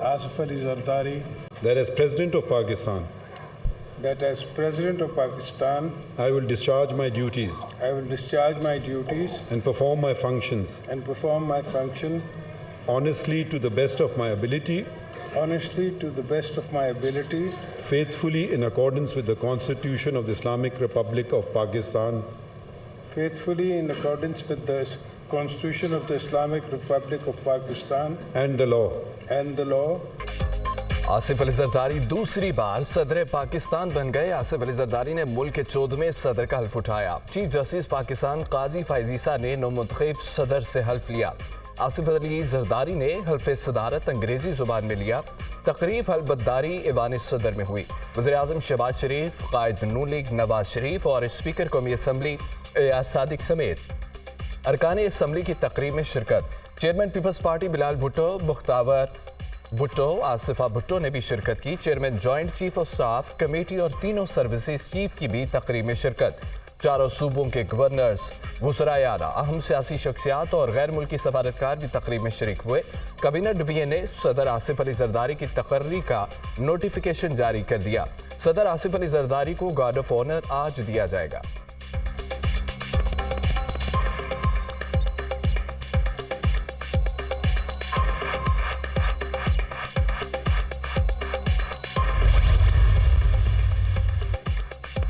Asif Ali Zardari, that as President of Pakistan, that as President of Pakistan, I will discharge my duties I will discharge my duties and perform my functions honestly to the best of my ability, faithfully in accordance with the Constitution of the Islamic Republic of Pakistan, Constitution of the Islamic Republic of Pakistan and the law. Asif Ali Zardari दूसरी बार सदर पाकिस्तान बन गए। आसिफ अली जरदारी ने मुल्क के 14वें सदर का हल्फ उठाया। चीफ जस्टिस पाकिस्तान काजी फायजीसा ने नौमुंतखब सदर से हल्फ लिया। आसिफ अली जरदारी ने हल्फ सदारत अंग्रेजी जुबान में लिया। तकरीब हल्बतदारी ईवान सदर में हुई। वज़ीर-ए-आज़म शहबाज शरीफ, कायद नून लीग नवाज शरीफ और स्पीकर कौमी असम्बली एयाज सादिक समेत अरकान असम्बली की तकरीब में शिरकत। चेयरमैन पीपल्स पार्टी बिलाल भुट्टो, मुख्तार भुट्टो, आसिफा भुट्टो ने भी शिरकत की। Chairman joint chief of staff committee और तीनों सर्विसेज चीफ की भी तकरीब में शिरकत। चारों सूबों के गवर्नर्स, वज़राए आला, अहम सियासी शख्सियात और गैर मुल्की सफारतकार भी तकरीब में शरीक हुए। कैबिनेट डिवीजन ने सदर आसिफ अली जरदारी की तकर्री का नोटिफिकेशन जारी कर दिया। सदर आसिफ अली जरदारी को गार्ड ऑफ ऑनर आज दिया जाएगा।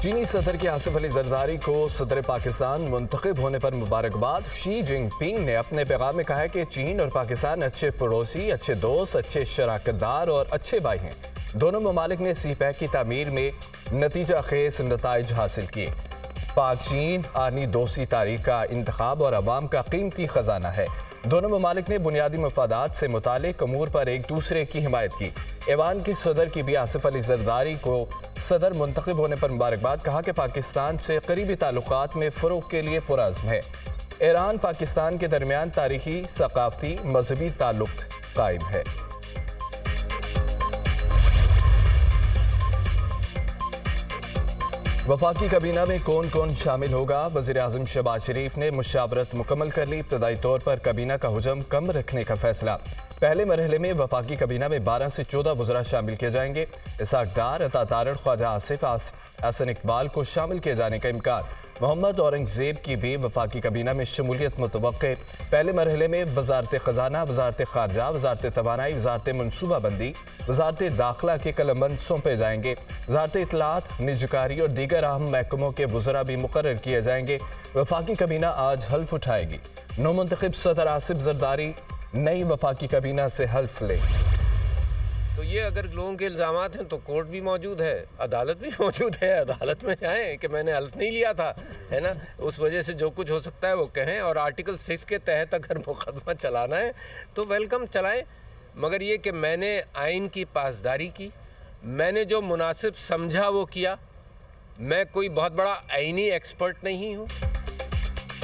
चीनी सदर के आसिफ अली जरदारी को सदर पाकिस्तान मुंतखब होने पर मुबारकबाद। शी जिनपिंग ने अपने पैगाम में कहा है कि चीन और पाकिस्तान अच्छे पड़ोसी, अच्छे दोस्त, अच्छे शराकतदार और अच्छे भाई हैं। दोनों ममालिक ने सीपैक की तामीर में नतीजा खेज नताइज हासिल किए। पाक चीन आनी दोस्ती तारीख का इंतखाब और अवाम का कीमती खजाना है। दोनों ममालिक ने बुनियादी मफादात से मुतालिक अमूर पर एक दूसरे की हिमायत की। ऐवान की सदर की भी आसिफ अली जरदारी को सदर मुंतखब होने पर मुबारकबाद। कहा कि पाकिस्तान से करीबी ताल्लुकात में फ़रोग़ के लिए पुरअज़्म है। ईरान पाकिस्तान के दरमियान तारीखी, सकाफ़ती, मजहबी ताल्लुक कायम है। वफाकी काबीना में कौन कौन शामिल होगा? वज़ीर-ए-आज़म शहबाज शरीफ ने मुशावरत मुकम्मल कर ली। इब्तदाई तौर पर काबीना का हुजम कम रखने का फैसला। पहले मरहले में वफाकी काबीना में 12 से 14 वज़रा शामिल किए जाएंगे। इसहाक डार, अता तारड़, ख्वाजा आसिफ, हसन इकबाल को शामिल किए जाने का इम्कान। मोहम्मद औरंगज़ेब की भी वफाकी काबीना में शमूलियत मुतवक्के। पहले मरहले में वज़ारत ख़जाना, वज़ारत ख़ारजा, वज़ारत तवानाई, वज़ारत मनसूबाबंदी, वज़ारत दाखिला के कलमबंद सौंपे जाएंगे। वज़ारत इत्तलात, निजकारी और दीगर अहम महकमों के वज़रा भी मुकर्रर किए जाएंगे। वफाकी काबीना आज हल्फ उठाएगी। नौमुंतखब सदर आसिफ जरदारी नई वफाकी काबीना से हल्फ ले। तो ये अगर लोगों के इल्ज़ामात हैं तो कोर्ट भी मौजूद है, अदालत भी मौजूद है। अदालत में जाएं कि मैंने हल्फ नहीं लिया था, है ना, उस वजह से जो कुछ हो सकता है वो कहें। और आर्टिकल 6 के तहत अगर मुकदमा चलाना है तो वेलकम चलाएं, मगर ये कि मैंने आइन की पासदारी की, मैंने जो मुनासिब समझा वो किया। मैं कोई बहुत बड़ा आइनी एक्सपर्ट नहीं हूँ।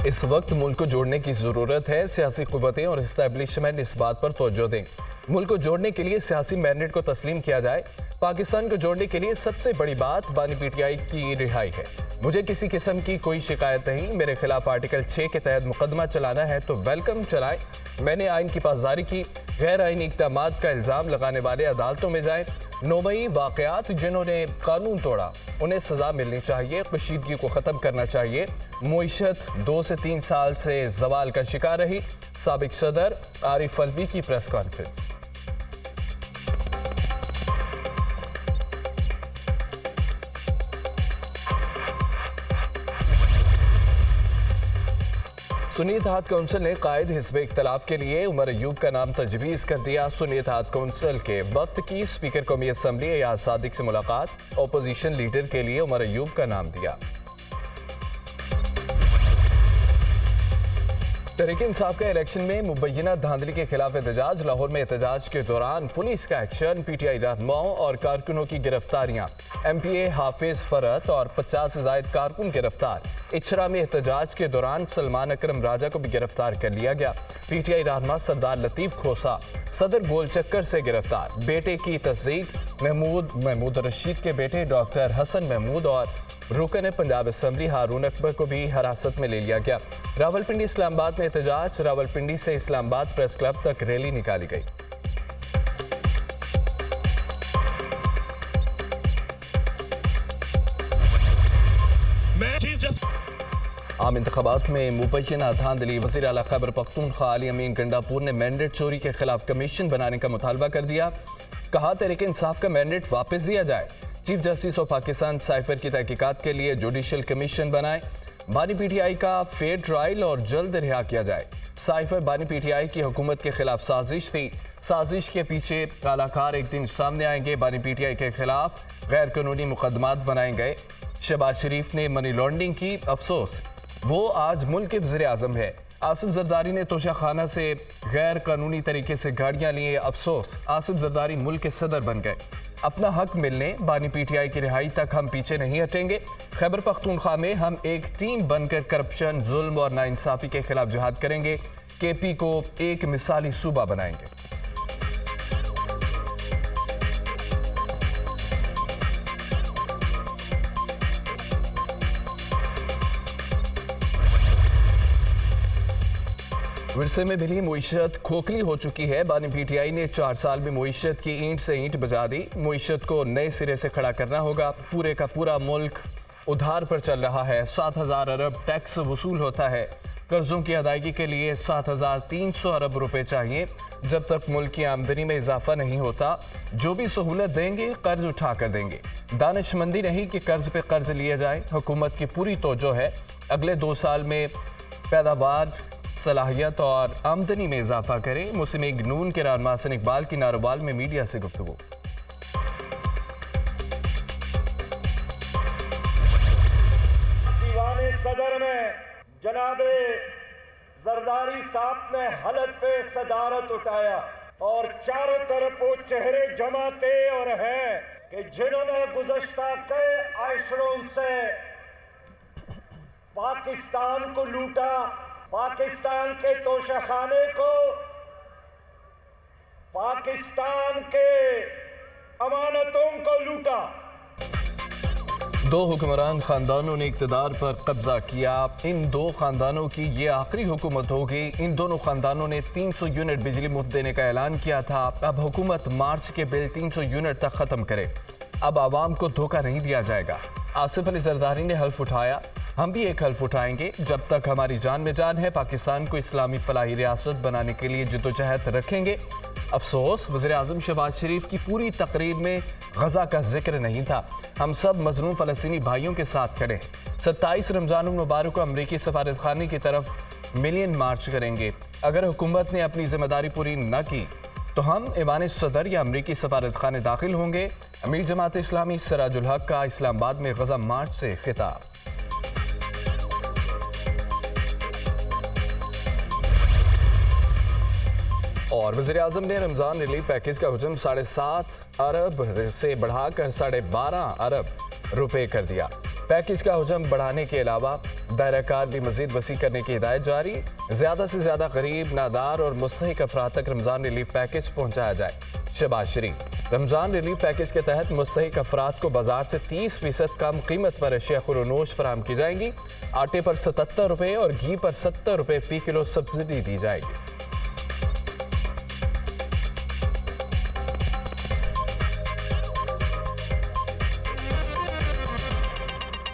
इस वक्त मुल्क को जोड़ने की ज़रूरत है। सियासी क़ुव्वतें और इस्टेब्लिशमेंट इस बात पर तवज्जो दें। मुल्क को जोड़ने के लिए सियासी मैंडेट को तस्लीम किया जाए। पाकिस्तान को जोड़ने के लिए सबसे बड़ी बात बानी पीटीआई की रिहाई है। मुझे किसी किस्म की कोई शिकायत नहीं। मेरे खिलाफ आर्टिकल 6 के तहत मुकदमा चलाना है तो वेलकम चलाएं। मैंने आइन की पासदारी की। गैर आइनी इक़दामात का इल्ज़ाम लगाने वाले अदालतों में जाएं। नोमई वाक़यात जिन्होंने कानून तोड़ा उन्हें सज़ा मिलनी चाहिए। कशीदगी को ख़त्म करना चाहिए। मुईशत 2 से 3 साल से जवाल का शिकार रही। साबिक सदर आरिफ अलवी की प्रेस कॉन्फ्रेंस। सुन्नी इत्तेहाद कौंसिल ने कायद हिज़्ब इख्तिलाफ के लिए उमर अयूब का नाम तजवीज़ कर दिया। सुन्नी इत्तेहाद कौंसिल के वफ्द की स्पीकर कौमी असम्बली एयाज सादिक से मुलाकात। अपोजिशन लीडर के लिए उमर अयूब का नाम दिया। तहरीक-ए-इंसाफ का इलेक्शन में मुबैना धांधली के खिलाफ एहतजाज। लाहौर में एहतजाज के दौरान पुलिस का एक्शन, पीटीआई रहनुमाओं और कारकुनों की गिरफ्तारियां। एमपीए हाफिज फरत और 50 से ज़ायद कारकुन गिरफ्तार। इचरा में एहतजाज के दौरान सलमान अकरम राजा को भी गिरफ्तार कर लिया गया। पीटीआई रहनुमा सरदार लतीफ़ खोसा सदर गोलचक्कर से गिरफ्तार। बेटे की तस्दीक। महमूद रशीद के बेटे डॉक्टर हसन महमूद और रुकन पंजाब असम्बली हारून अकबर को भी हिरासत में ले लिया गया। रावलपिंडी इस्लामाबाद में एहतजाज। रावलपिंडी से इस्लामाबाद प्रेस क्लब तक रैली निकाली गई। मैं चीफ जस्टिस आम इंतखाबात में मुबैना धांधली। वज़ीर आला खैबर पख्तूनख्वा अली अमीन गंडापुर ने मैंडेट चोरी के खिलाफ कमीशन बनाने का मुतालबा कर दिया। कहा तहरीक इंसाफ का मैंडेट वापस दिया जाए। Chief justice of Pakistan cipher की तहकीकात के लिए जुडिशल कमीशन बनाए। बानी पीटीआई का फेयर ट्रायल और जल्द रिहा किया जाए। साइफर बानी पीटीआई की हुकूमत के खिलाफ साजिश थी। साजिश के पीछे कालाकार एक दिन सामने आएंगे। बानी पीटीआई के खिलाफ गैर कानूनी मुकदमात बनाए गए। शहबाज शरीफ ने मनी लॉन्ड्रिंग की। अफसोस वो आज मुल्क के वज़ीर आज़म है। आसिफ जरदारी ने तोशाखाना से गैर कानूनी तरीके से गाड़ियां लिए। अफसोस आसिफ जरदारी मुल्क के सदर बन गए। अपना हक मिलने बानी पीटीआई की रिहाई तक हम पीछे नहीं हटेंगे। खैबर पख्तूनख्वा में हम एक टीम बनकर करप्शन, जुल्म और नाइंसाफी के खिलाफ जिहाद करेंगे। केपी को एक मिसाली सूबा बनाएंगे। विरसे में मिली मुईशत खोखली हो चुकी है। बानी पीटीआई ने 4 साल में मुईशत की ईंट से ईंट बजा दी। मुईशत को नए सिरे से खड़ा करना होगा। पूरे का पूरा मुल्क उधार पर चल रहा है। 7,000 अरब टैक्स वसूल होता है। कर्जों की अदायगी के लिए 7,300 अरब रुपए चाहिए। जब तक मुल्क की आमदनी में इजाफा नहीं होता, जो भी सहूलत देंगे कर्ज उठा कर देंगे। दानिशमंदी नहीं कि कर्ज पे कर्ज लिया जाए। हुकूमत की पूरी तवज्जो है अगले 2 साल में पैदावार, सलाहियत और आमदनी में इजाफा करें। मुस्लिम लीग नून के रहनुमा हसन इकबाल की नारोवाल में मीडिया से गुफ्तगू। दीवाने सदर में जनाबे जरदारी साहब ने हलफ पे सदारत उठाया और चारों तरफ वो चेहरे जमाते और हैं कि जिन्होंने गुज़श्ता कई आशरों से पाकिस्तान को लूटा, पाकिस्तान के तोशाखाने को, पाकिस्तान के अमानतों को लूटा। 2 हुक्मरान खानदानों ने इक़्तिदार पर कब्जा किया। इन 2 खानदानों की ये आखिरी हुकूमत होगी। इन दोनों खानदानों ने 300 यूनिट बिजली मुफ्त देने का ऐलान किया था। अब हुकूमत मार्च के बिल 300 यूनिट तक ख़त्म करे। अब आवाम को धोखा नहीं दिया जाएगा। आसिफ अली जरदारी ने हल्फ उठाया, हम भी एक हल्फ उठाएंगे। जब तक हमारी जान में जान है, पाकिस्तान को इस्लामी फलाही रियासत बनाने के लिए जिद्दोजहद रखेंगे। अफसोस वज़ीर आज़म शहबाज शरीफ की पूरी तकरीर में गज़ा का जिक्र नहीं था। हम सब मज़लूम फ़लस्तीनी भाइयों के साथ खड़े हैं। 27 रमज़ान मुबारक को अमरीकी सफारत खाने की तरफ मिलियन मार्च करेंगे। अगर हुकूमत ने अपनी जिम्मेदारी पूरी न की तो हम ईवान सदर या अमरीकी सफारत खाने दाखिल होंगे। अमीर जमात इस्लामी सिराजुल हक का इस्लामाबाद में गज़ा मार्च से खिताब। और वज़ीर आज़म ने रमज़ान रिलीफ पैकेज का हुजम 7.5 अरब से बढ़ाकर 12.5 अरब रुपए कर दिया। पैकेज का हुजम बढ़ाने के अलावा दायराकार भी मज़ीद वसी करने की हिदायत जारी। ज़्यादा से ज़्यादा गरीब, नादार और मुस्तहिक अफराद तक रमज़ान रिलीफ पैकेज पहुँचाया जाए। शहबाज शरीफ रमज़ान रिलीफ पैकेज के तहत मुस्तहिक अफराद को बाजार से 30% कम कीमत पर अशिया खुरोनोश फराहम की जाएंगी। आटे पर 77 रुपये और घी पर 70 रुपये फ़ी किलो सब्सिडी दी जाएगी।